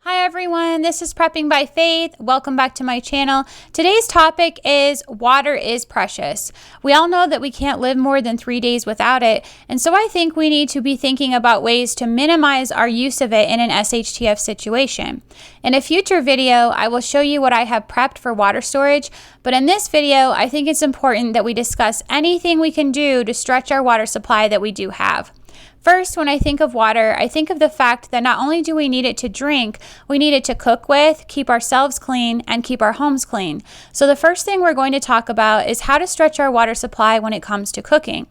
Hi everyone, this is Prepping by Faith. Welcome back to my channel. Today's topic is water is precious. We all know that we can't live more than 3 days without it, and so I think we need to be thinking about ways to minimize our use of it in an SHTF situation. In a future video, I will show you what I have prepped for water storage, but in this video, I think it's important that we discuss anything we can do to stretch our water supply that we do have. First, when I think of water, I think of the fact that not only do we need it to drink, we need it to cook with, keep ourselves clean, and keep our homes clean. So the first thing we're going to talk about is how to stretch our water supply when it comes to cooking.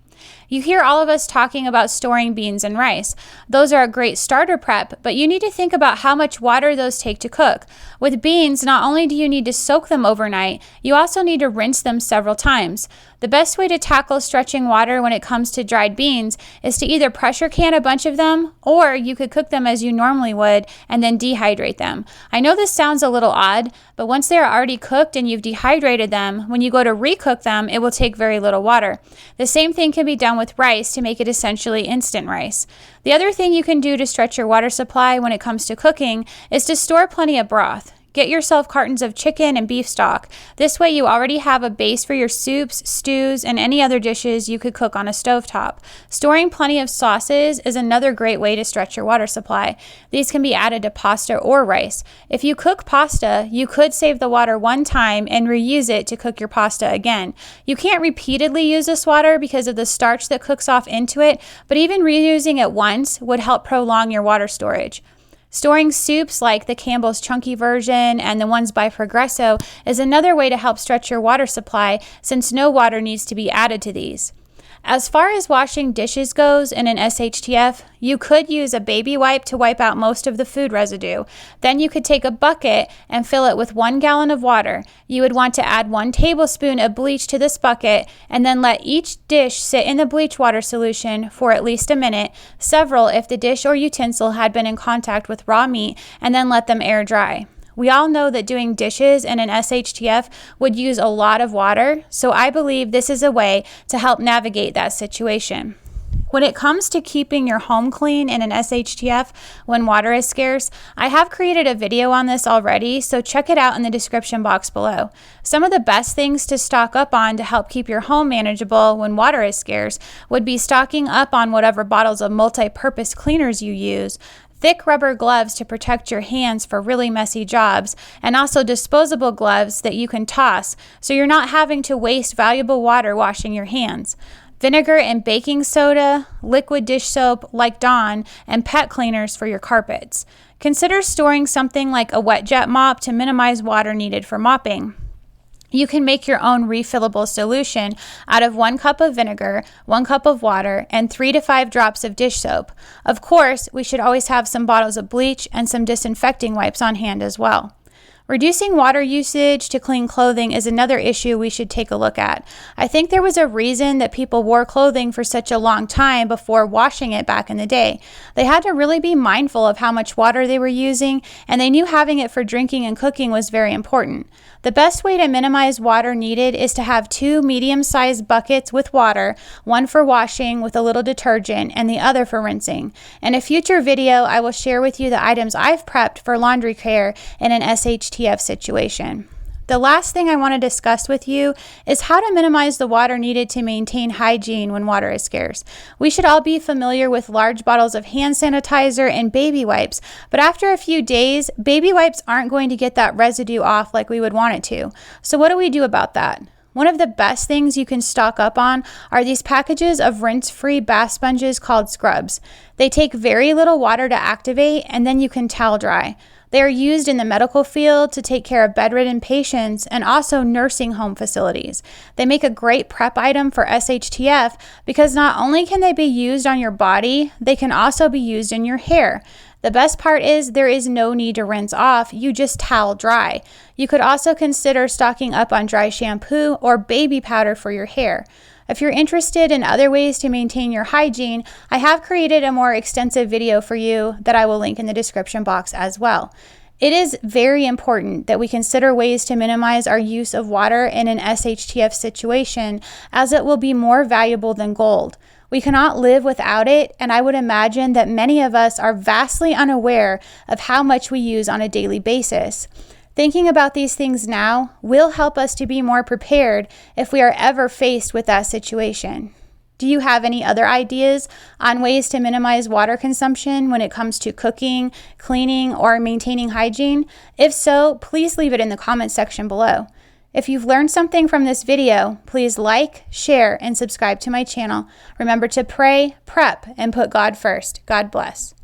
You hear all of us talking about storing beans and rice. Those are a great starter prep, but you need to think about how much water those take to cook. With beans, not only do you need to soak them overnight, you also need to rinse them several times. The best way to tackle stretching water when it comes to dried beans is to either pressure can a bunch of them, or you could cook them as you normally would and then dehydrate them. I know this sounds a little odd, but once they are already cooked and you've dehydrated them, when you go to recook them, it will take very little water. The same thing can be done with rice to make it essentially instant rice. The other thing you can do to stretch your water supply when it comes to cooking is to store plenty of broth. Get yourself cartons of chicken and beef stock. This way you already have a base for your soups, stews, and any other dishes you could cook on a stovetop. Storing plenty of sauces is another great way to stretch your water supply. These can be added to pasta or rice. If you cook pasta, you could save the water one time and reuse it to cook your pasta again. You can't repeatedly use this water because of the starch that cooks off into it, but even reusing it once would help prolong your water storage. Storing soups like the Campbell's Chunky version and the ones by Progresso is another way to help stretch your water supply since no water needs to be added to these. As far as washing dishes goes in an SHTF, you could use a baby wipe to wipe out most of the food residue. Then you could take a bucket and fill it with 1 gallon of water. You would want to add 1 tablespoon of bleach to this bucket and then let each dish sit in the bleach water solution for at least a minute, several if the dish or utensil had been in contact with raw meat, and then let them air dry. We all know that doing dishes in an SHTF would use a lot of water, so I believe this is a way to help navigate that situation. When it comes to keeping your home clean in an SHTF when water is scarce, I have created a video on this already, so check it out in the description box below. Some of the best things to stock up on to help keep your home manageable when water is scarce would be stocking up on whatever bottles of multi-purpose cleaners you use, thick rubber gloves to protect your hands for really messy jobs, and also disposable gloves that you can toss so you're not having to waste valuable water washing your hands. Vinegar and baking soda, liquid dish soap like Dawn, and pet cleaners for your carpets. Consider storing something like a wet jet mop to minimize water needed for mopping. You can make your own refillable solution out of 1 cup of vinegar, 1 cup of water, and 3 to 5 drops of dish soap. Of course, we should always have some bottles of bleach and some disinfecting wipes on hand as well. Reducing water usage to clean clothing is another issue we should take a look at. I think there was a reason that people wore clothing for such a long time before washing it back in the day. They had to really be mindful of how much water they were using, and they knew having it for drinking and cooking was very important. The best way to minimize water needed is to have 2 medium-sized buckets with water, one for washing with a little detergent and the other for rinsing. In a future video, I will share with you the items I've prepped for laundry care in an SHTF situation. The last thing I want to discuss with you is how to minimize the water needed to maintain hygiene when water is scarce. We should all be familiar with large bottles of hand sanitizer and baby wipes, but after a few days, baby wipes aren't going to get that residue off like we would want it to. So what do we do about that? One of the best things you can stock up on are these packages of rinse-free bath sponges called Scrubzz. They take very little water to activate, and then you can towel dry. They are used in the medical field to take care of bedridden patients and also nursing home facilities. They make a great prep item for SHTF because not only can they be used on your body, they can also be used in your hair. The best part is there is no need to rinse off, you just towel dry. You could also consider stocking up on dry shampoo or baby powder for your hair. If you're interested in other ways to maintain your hygiene, I have created a more extensive video for you that I will link in the description box as well. It is very important that we consider ways to minimize our use of water in an SHTF situation, as it will be more valuable than gold. We cannot live without it, and I would imagine that many of us are vastly unaware of how much we use on a daily basis. Thinking about these things now will help us to be more prepared if we are ever faced with that situation. Do you have any other ideas on ways to minimize water consumption when it comes to cooking, cleaning, or maintaining hygiene? If so, please leave it in the comments section below. If you've learned something from this video, please like, share, and subscribe to my channel. Remember to pray, prep, and put God first. God bless.